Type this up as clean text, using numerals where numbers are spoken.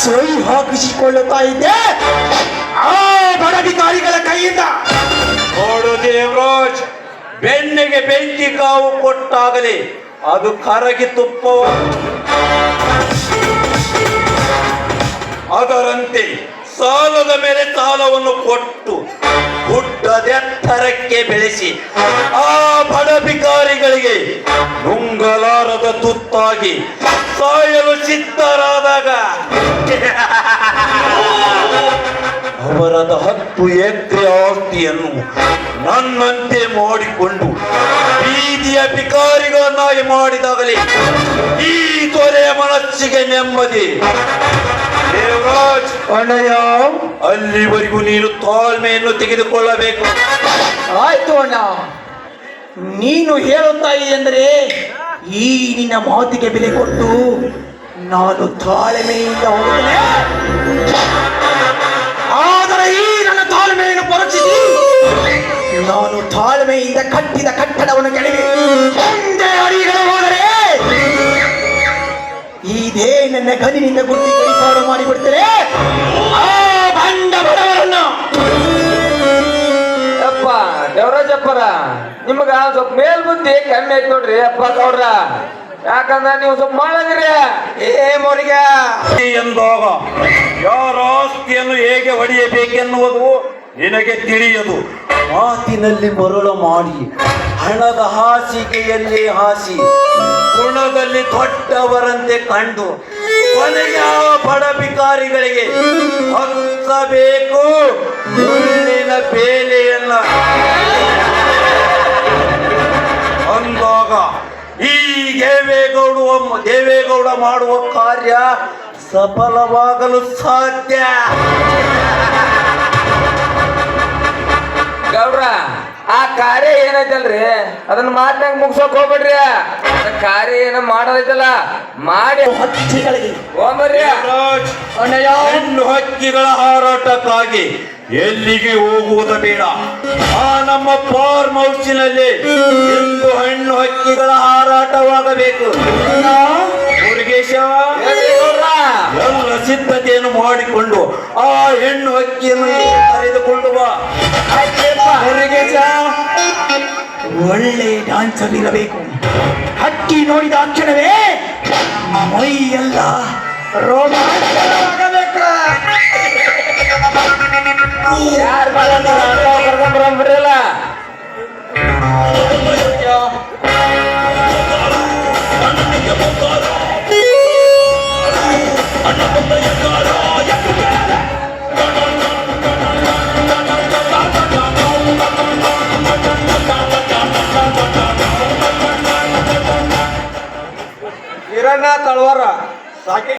ಸೈ ಹಾಕಿಸಿಕೊಳ್ಳುತ್ತಾ ಇದ್ದೆ ಆ ಬಡಧಿಕಾರಿಗಳ ಕೈಯಿಂದ. ನೋಡು ದೇವರಾಜ್, ಬೆನ್ನಿಗೆ ಬೆಂಕಿ ಕಾವು ಕೊಟ್ಟಾಗಲೇ ಅದು ಕರಗಿ ತುಪ್ಪವ. ಅದರಂತೆ ಸಾಲದ ಮೇಲೆ ಸಾಲವನ್ನು ಕೊಟ್ಟು ಗುಡ್ಡದೆತ್ತರಕ್ಕೆ ಬೆಳೆಸಿ ಆ ಬಡ ಭಿಕಾರಿಗಳಿಗೆ ನುಂಗಲಾರದ ತುತ್ತಾಗಿ ಸಾಯಲು ಸಿದ್ಧರಾದಾಗ ಅವರದ 10 ಎಕರೆ ಆಸ್ತಿಯನ್ನು ನನ್ನಂತೆ ಮಾಡಿಕೊಂಡು ಬೀದಿಯ ಭಿಕಾರಿಗಳನ್ನಾಗಿ ಮಾಡಿದಾಗಲೇ ಈ ದೊರೆಯ ಮನಸ್ಸಿಗೆ ನೆಮ್ಮದಿ. ದೇವರಾಜ್ ಅಣ್ಣಯ್ಯ, ಅಲ್ಲಿವರೆಗೂ ನೀನು ತಾಳ್ಮೆಯನ್ನು ತೆಗೆದುಕೊಳ್ಳಬೇಕು. ಆಯ್ತು ಅಣ್ಣ, ನೀನು ಹೇಳುತ್ತಾ ಎಂದರೆ ಈ ನಿನ್ನ ಮಾತಿಗೆ ಬೆಲೆ ಕೊಟ್ಟು ನಾನು ತಾಳ್ಮೆಯಿಂದ ಹೋಗುತ್ತೇನೆ. ಆದರೆ ಈ ನನ್ನ ತಾಳ್ಮೆಯನ್ನು ಪರೀಕ್ಷಿಸಿ ನಾನು ತಾಳ್ಮೆಯಿಂದ ಕಟ್ಟಿದ ಕಟ್ಟಡವನ್ನು ಕೆಳಗೆ ಮುಂದೆ ಅಡಿಗಳು ಹೋದರೆ ಇದೇ ನನ್ನ ಗನಿನಿಂದ ಗುಂಡಿ ಗಡಿಪಾರು ಮಾಡಿಬಿಡ್ತೇನೆ ಆ ಬಂಡ ಬಡವರನ್ನು. ಅಪ್ಪ ದೇವರಾಜಪ್ಪರ, ನಿಮ್ಗ ಸ್ವಲ್ಪ ಮೇಲ್ ಬುದ್ಧಿ ಕಮ್ಮಿ ಐತ್ ನೋಡ್ರಿ ಅಪ್ಪ ಗೌಡ್ರ. ಯಾಕಂದ್ರ ನೀವು ಸ್ವಲ್ಪ ಮಾಡಿದ್ರಿ ಮೊರಿಗ ಎಂದಾಗ ಯಾರ ಆಸ್ತಿಯನ್ನು ಹೇಗೆ ಹೊಡೆಯಬೇಕೆನ್ನುವುದು ನಿನಗೆ ತಿಳಿಯದು. ಮಾತಿನಲ್ಲಿ ಮರುಳು ಮಾಡಿ ಹಣದ ಹಾಸಿಗೆಯಲ್ಲಿ ಹಾಸಿ ಗುಣದಲ್ಲಿ ದೊಡ್ಡವರಂತೆ ಕಂಡು ಕೊನೆಗೆ ಆ ಬಡ ಭಿಕಾರಿಗಳಿಗೆ ಹಚ್ಚಬೇಕು ಮುಳ್ಳಿನ ಬೇಲೆಯನ್ನ ಅಂದಾಗ ಈ ದೇವೇಗೌಡ ಮಾಡುವ ಕಾರ್ಯ ಸಫಲವಾಗಲು ಸಾಧ್ಯ. ಗೌಡ್ರ, ಆ ಕಾರ್ಯ ಏನೈತಲ್ರಿ ಅದನ್ನ ಮಾತನಾಗ ಮುಗಿಸೋಕ್ ಹೋಗ್ಬೇಡ್ರಿ. ಕಾರ್ಯ ಏನ ಮಾಡೋದೈತಲ್ಲ ಮಾಡಿ ಹಕ್ಕಿಗಳಿಗೆ ಹೋಗ್ಬರ್ರಿ. ದೇವರಾಜ್, ಹೆಣ್ಣು ಹಕ್ಕಿಗಳ ಹಾರಾಟಕ್ಕಾಗಿ ಎಲ್ಲಿಗೆ ಹೋಗುವುದು ಬೇಡ. ಆ ನಮ್ಮ ಫಾರ್ಮ್ ಹೌಸಿನಲ್ಲಿ ಎಂದು ಹೆಣ್ಣು ಹಕ್ಕಿಗಳ ಹಾರಾಟವಾಗಬೇಕು. ಮುರುಗೇಶ, ಎಲ್ಲ ಸಿದ್ಧತೆಯನ್ನು ಮಾಡಿಕೊಂಡು ಆ ಹೆಣ್ಣು ಹಕ್ಕಿಯನ್ನು ಕರೆದುಕೊಂಡು ಬಾ. ಮುರುಗೇಶ, ಒಳ್ಳೆ ಡ್ಯಾನ್ಸರ್ ಇರಬೇಕು. ಹಕ್ಕಿ ನೋಡಿದ ಕ್ಷಣವೇ ಮೈ ಎಲ್ಲ ರೋಮಾಂಚನವಾಗಬೇಕು. ಯಾರು ಕರ್ಕೊಂಡ್ಬರಲ್ಲ. ಹಿರಣ್ಣ ತಳವಾರ ಸಾಕಿ